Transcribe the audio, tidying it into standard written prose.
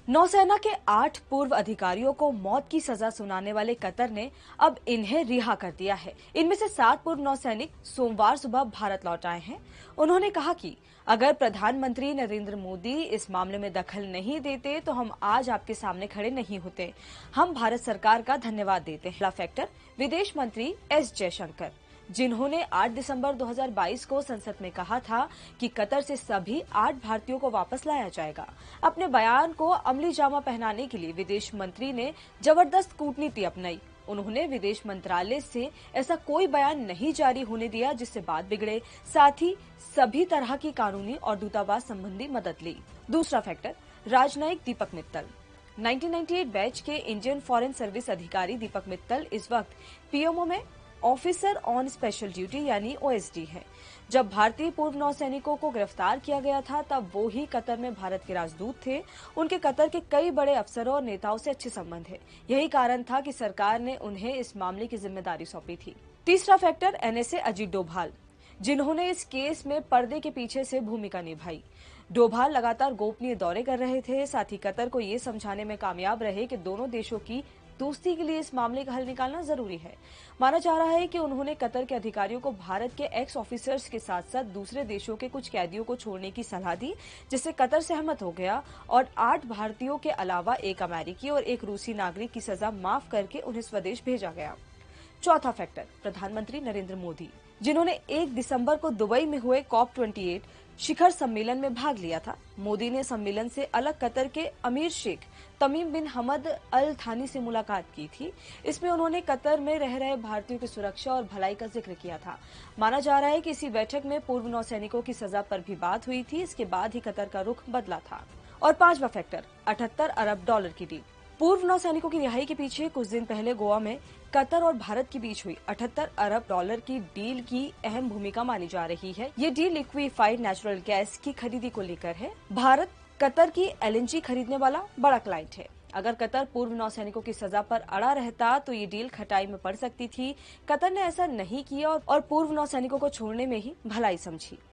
नौसेना के 8 पूर्व अधिकारियों को मौत की सजा सुनाने वाले कतर ने अब इन्हें रिहा कर दिया है। इनमें से 7 पूर्व नौसैनिक सोमवार सुबह भारत लौट आए हैं। उन्होंने कहा कि अगर प्रधानमंत्री नरेंद्र मोदी इस मामले में दखल नहीं देते तो हम आज आपके सामने खड़े नहीं होते। हम भारत सरकार का धन्यवाद देते हैं। फैक्टर विदेश मंत्री एस जयशंकर, जिन्होंने 8 दिसंबर 2022 को संसद में कहा था कि कतर से सभी 8 भारतीयों को वापस लाया जाएगा। अपने बयान को अमली जामा पहनाने के लिए विदेश मंत्री ने जबरदस्त कूटनीति अपनाई। उन्होंने विदेश मंत्रालय से ऐसा कोई बयान नहीं जारी होने दिया जिससे बात बिगड़े, साथ ही सभी तरह की कानूनी और दूतावास संबंधी मदद ली। दूसरा फैक्टर राजनयिक दीपक मित्तल। 1998 बैच के इंडियन फॉरेन सर्विस अधिकारी दीपक मित्तल इस वक्त पीएमओ में ऑफिसर ऑन स्पेशल ड्यूटी यानी ओएसडी है। जब भारतीय पूर्व नौसैनिकों को गिरफ्तार किया गया था तब वो ही कतर में भारत के राजदूत थे। उनके कतर के कई बड़े अफसरों और नेताओं से अच्छे संबंध है। यही कारण था कि सरकार ने उन्हें इस मामले की जिम्मेदारी सौंपी थी। तीसरा फैक्टर एनएसए अजीत डोभाल, जिन्होंने इस केस में पर्दे के पीछे से भूमिका निभाई। डोभाल लगातार गोपनीय दौरे कर रहे थे, साथ ही कतर को ये समझाने में कामयाब रहे कि दोनों देशों की दोस्ती के लिए इस मामले का हल निकालना जरूरी है। माना जा रहा है कि उन्होंने कतर के अधिकारियों को भारत के एक्स ऑफिसर्स के साथ साथ दूसरे देशों के कुछ कैदियों को छोड़ने की सलाह दी, जिससे कतर सहमत हो गया और 8 भारतीयों के अलावा एक अमेरिकी और एक रूसी नागरिक की सजा माफ करके उन्हें स्वदेश भेजा गया। चौथा फैक्टर प्रधानमंत्री नरेंद्र मोदी, जिन्होंने 1 दिसंबर को दुबई में हुए COP28 शिखर सम्मेलन में भाग लिया था। मोदी ने सम्मेलन से अलग कतर के अमीर शेख तमीम बिन हमद अल थानी से मुलाकात की थी। इसमें उन्होंने कतर में रह रहे भारतीयों की सुरक्षा और भलाई का जिक्र किया था। माना जा रहा है कि इसी बैठक में पूर्व नौसैनिकों की सजा पर भी बात हुई थी। इसके बाद ही कतर का रुख बदला था। और पांचवा फैक्टर 78 अरब डॉलर की डील। पूर्व नौसैनिकों की रिहाई के पीछे कुछ दिन पहले गोवा में कतर और भारत के बीच हुई 78 अरब डॉलर की डील की अहम भूमिका मानी जा रही है। ये डील लिक्विफाइड नेचुरल गैस की खरीदी को लेकर है। भारत कतर की एलएनजी खरीदने वाला बड़ा क्लाइंट है। अगर कतर पूर्व नौसैनिकों की सजा पर अड़ा रहता तो ये डील खटाई में पड़ सकती थी। कतर ने ऐसा नहीं किया और पूर्व नौसैनिकों को छोड़ने में ही भलाई समझी।